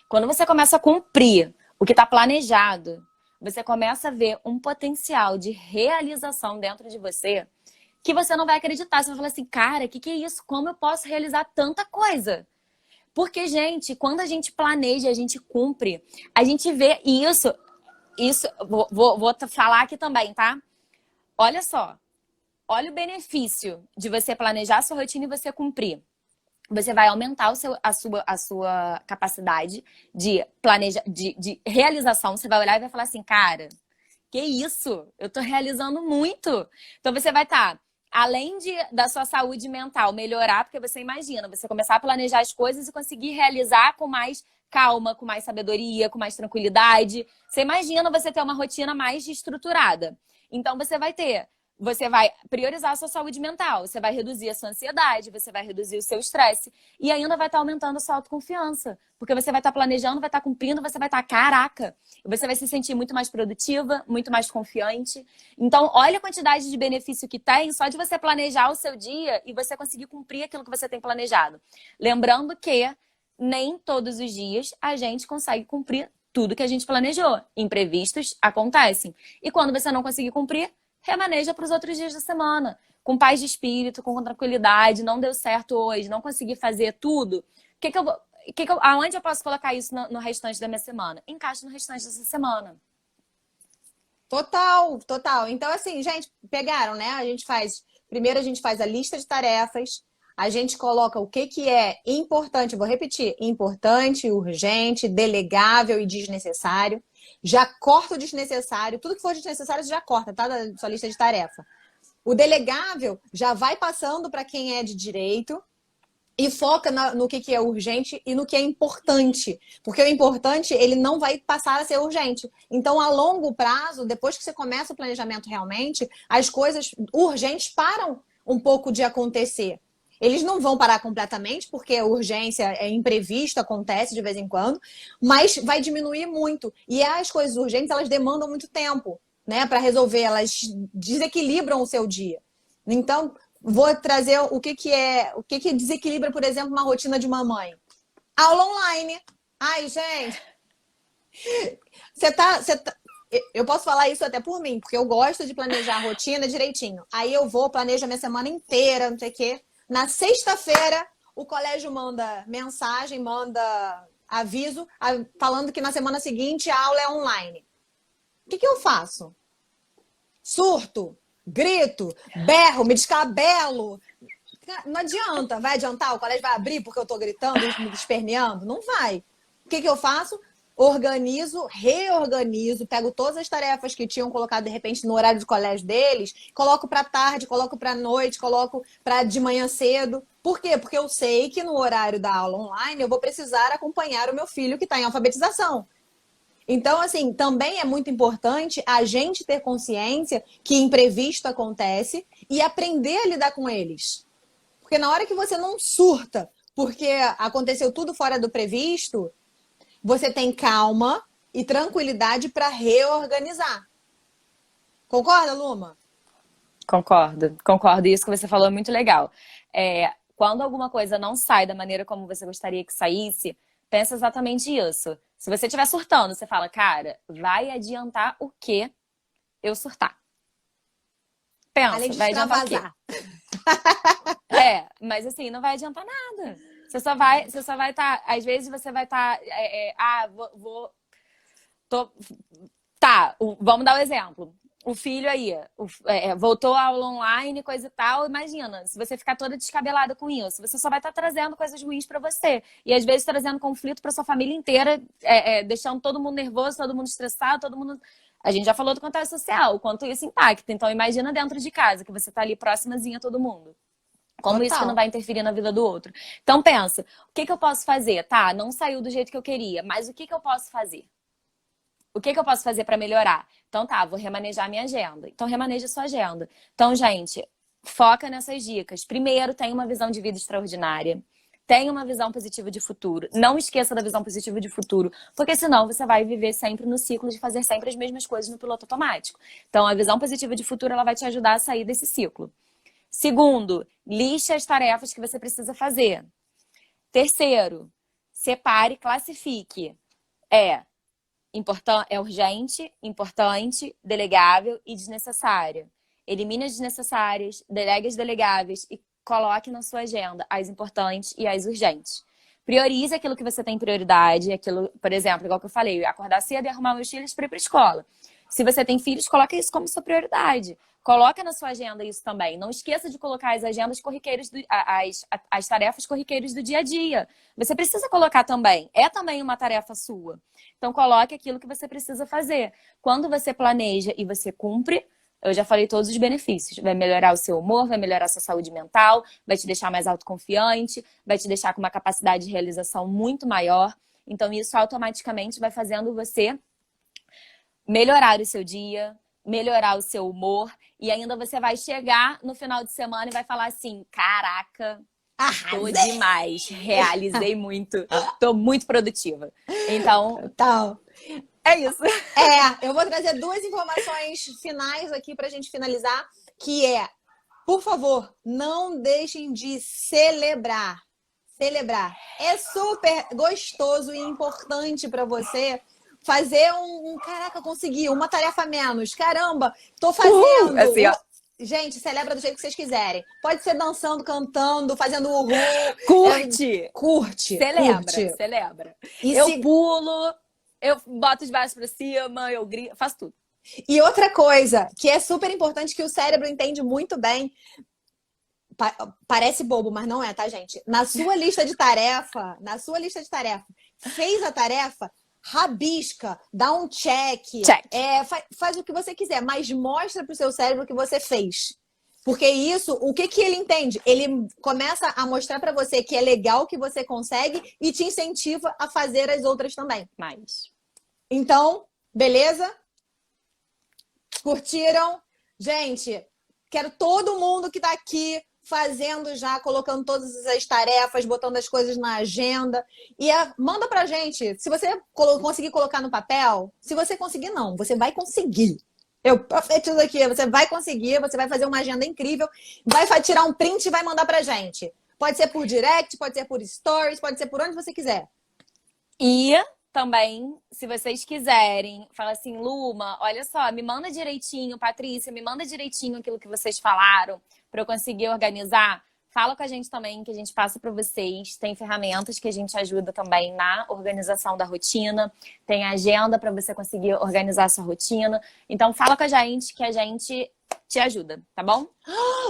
quando você começa a cumprir o que está planejado, você começa a ver um potencial de realização dentro de você que você não vai acreditar. Você vai falar assim, cara, o que é isso? Como eu posso realizar tanta coisa? Porque, gente, quando a gente planeja, a gente cumpre, a gente vê isso, vou falar aqui também, tá? Olha só, olha o benefício de você planejar a sua rotina e você cumprir. Você vai aumentar a sua capacidade de realização. Você vai olhar e vai falar assim, cara, que isso? Eu tô realizando muito. Então você vai estar... Além da sua saúde mental melhorar, porque você imagina, você começar a planejar as coisas e conseguir realizar com mais calma, com mais sabedoria, com mais tranquilidade. Você imagina você ter uma rotina mais estruturada. Então você vai priorizar a sua saúde mental, você vai reduzir a sua ansiedade, você vai reduzir o seu estresse e ainda vai estar aumentando a sua autoconfiança, porque você vai estar planejando, vai estar cumprindo, você vai estar, caraca, você vai se sentir muito mais produtiva, muito mais confiante. Então, olha a quantidade de benefício que tem só de você planejar o seu dia e você conseguir cumprir aquilo que você tem planejado. Lembrando que nem todos os dias a gente consegue cumprir tudo que a gente planejou. Imprevistos acontecem. E quando você não conseguir cumprir, remaneja para os outros dias da semana. Com paz de espírito, com tranquilidade. Não deu certo hoje, não consegui fazer tudo. Aonde eu posso colocar isso no restante da minha semana? Encaixe no restante dessa semana. Total, total. Então, assim, gente, pegaram, né? Primeiro a gente faz a lista de tarefas, a gente coloca o que é importante, vou repetir, importante, urgente, delegável e desnecessário. Já corta o desnecessário, tudo que for desnecessário você já corta, tá? Da sua lista de tarefa. O delegável já vai passando para quem é de direito e foca no que é urgente e no que é importante. Porque o importante, ele não vai passar a ser urgente. Então, a longo prazo, depois que você começa o planejamento realmente, as coisas urgentes param um pouco de acontecer. Eles não vão parar completamente, porque a urgência é imprevisto, acontece de vez em quando, mas vai diminuir muito. E as coisas urgentes, elas demandam muito tempo, né, para resolver, elas desequilibram o seu dia. Então, vou trazer o que desequilibra, por exemplo, uma rotina de uma mãe. Aula online. Ai, gente, eu posso falar isso até por mim, porque eu gosto de planejar a rotina direitinho. Aí eu planejo a minha semana inteira, não sei o quê. Na sexta-feira, o colégio manda mensagem, manda aviso, falando que na semana seguinte a aula é online. O que eu faço? Surto, grito, berro, me descabelo. Não adianta. Vai adiantar? O colégio vai abrir porque eu tô gritando e me esperneando? Não vai. O que eu faço? Organizo, reorganizo, pego todas as tarefas que tinham colocado de repente no horário de colégio deles, coloco para tarde, coloco para noite, coloco para de manhã cedo. Por quê? Porque eu sei que no horário da aula online eu vou precisar acompanhar o meu filho que está em alfabetização. Então, assim, também é muito importante a gente ter consciência que imprevisto acontece e aprender a lidar com eles. Porque na hora que você não surta porque aconteceu tudo fora do previsto, você tem calma e tranquilidade para reorganizar. Concorda, Luma? Concordo. Isso que você falou é muito legal. Quando alguma coisa não sai da maneira como você gostaria que saísse, pensa exatamente isso. Se você estiver surtando, você fala, cara, vai adiantar o quê eu surtar? Pensa, além de vai adiantar o quê? Mas assim, não vai adiantar nada. Você só vai estar, às vezes você vai estar, vamos dar um exemplo. o filho aí voltou à aula online, coisa e tal. Imagina, se você ficar toda descabelada com isso, você só vai estar trazendo coisas ruins pra você. E às vezes trazendo conflito pra sua família inteira, deixando todo mundo nervoso, todo mundo estressado, todo mundo. A gente já falou do contato social, o quanto isso impacta. Então, imagina dentro de casa, que você tá ali próximazinha a todo mundo. Como isso que não Total. vai interferir na vida do outro. Então, pensa, o que eu posso fazer? Tá, não saiu do jeito que eu queria, mas o que eu posso fazer? O que eu posso fazer para melhorar? Então tá, vou remanejar minha agenda. Então remaneja sua agenda. Então, gente, foca nessas dicas. Primeiro, tenha uma visão de vida extraordinária. Tenha uma visão positiva de futuro. Não esqueça da visão positiva de futuro, porque senão você vai viver sempre no ciclo de fazer sempre as mesmas coisas no piloto automático. Então, a visão positiva de futuro, ela vai te ajudar a sair desse ciclo. Segundo, liste as tarefas que você precisa fazer. Terceiro, separe, classifique. É urgente, importante, delegável e desnecessária. Elimine as desnecessárias, delegue as delegáveis e coloque na sua agenda as importantes e as urgentes. Priorize aquilo que você tem prioridade, aquilo, por exemplo, igual que eu falei, acordar cedo e arrumar meus filhos para ir para a escola. Se você tem filhos, coloque isso como sua prioridade. Coloca na sua agenda isso também. Não esqueça de colocar as agendas corriqueiras, as tarefas corriqueiras do dia a dia. Você precisa colocar também. É também uma tarefa sua. Então, coloque aquilo que você precisa fazer. Quando você planeja e você cumpre, eu já falei todos os benefícios. Vai melhorar o seu humor, vai melhorar a sua saúde mental, vai te deixar mais autoconfiante, vai te deixar com uma capacidade de realização muito maior. Então, isso automaticamente vai fazendo você melhorar o seu dia, melhorar o seu humor. E ainda você vai chegar no final de semana e vai falar assim, caraca, tô demais, realizei muito, tô muito produtiva. Então, Tal. é isso. Eu vou trazer duas informações finais aqui pra gente finalizar, que por favor, não deixem de celebrar. Celebrar. É super gostoso e importante pra você fazer caraca, consegui, uma tarefa a menos. Caramba, tô fazendo. Assim, ó. Gente, celebra do jeito que vocês quiserem. Pode ser dançando, cantando, fazendo uhul. Curte. Celebra. E eu pulo, eu boto os braços pra cima, eu grito, faço tudo. E outra coisa que é super importante, que o cérebro entende muito bem, parece bobo, mas não é, tá, gente? Na sua lista de tarefa, fez a tarefa, rabisca, dá um check. Faz o que você quiser, mas mostra pro seu cérebro o que você fez. Porque isso, o que ele entende? Ele começa a mostrar pra você que é legal, que você consegue e te incentiva a fazer as outras também. Então, beleza? Curtiram? Gente, quero todo mundo que tá aqui fazendo já, colocando todas as tarefas, botando as coisas na agenda. E manda pra gente. Se você conseguir colocar no papel, se você conseguir, não, você vai conseguir. Eu profetizo aqui, você vai conseguir, você vai fazer uma agenda incrível, vai tirar um print e vai mandar pra gente. Pode ser por direct, pode ser por stories, pode ser por onde você quiser. E também, se vocês quiserem, fala assim, Luma, olha só, me manda direitinho, Patrícia, me manda direitinho aquilo que vocês falaram para eu conseguir organizar. Fala com a gente também, que a gente passa para vocês. Tem ferramentas que a gente ajuda também na organização da rotina. Tem agenda para você conseguir organizar a sua rotina. Então, fala com a gente que a gente te ajuda, tá bom?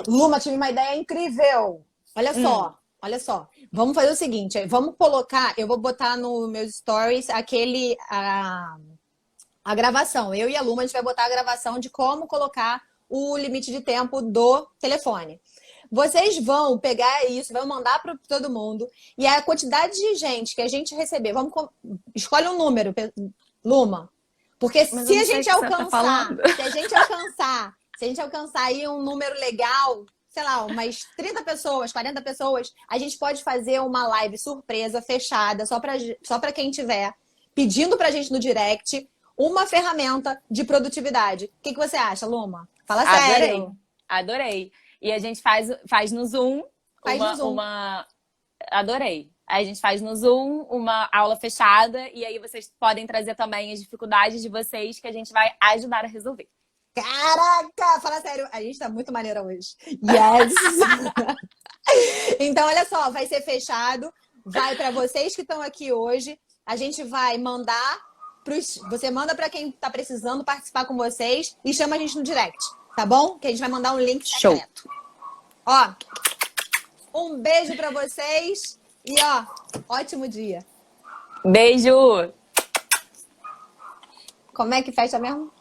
Luma, tive uma ideia incrível. Olha só. Olha só, vamos fazer o seguinte, vamos colocar, eu vou botar no meus stories a gravação. Eu e a Luma, a gente vai botar a gravação de como colocar o limite de tempo do telefone. Vocês vão pegar isso, vão mandar para todo mundo e a quantidade de gente que a gente receber, escolhe um número, Luma, porque se a gente alcançar aí um número legal, sei lá, umas 30 pessoas, 40 pessoas, a gente pode fazer uma live surpresa, fechada, só pra quem tiver, pedindo pra gente no direct uma ferramenta de produtividade. O que você acha, Luma? Fala sério. Adorei. E a gente faz no Zoom. Adorei. Aí a gente faz no Zoom uma aula fechada e aí vocês podem trazer também as dificuldades de vocês que a gente vai ajudar a resolver. Caraca! Fala sério, a gente tá muito maneira hoje. Yes! Então, olha só, vai ser fechado. Vai para vocês que estão aqui hoje. A gente vai mandar Você manda para quem tá precisando participar com vocês e chama a gente no direct, tá bom? Que a gente vai mandar um link secreto. Ó, um beijo para vocês e ó, ótimo dia. Beijo! Como é que fecha mesmo?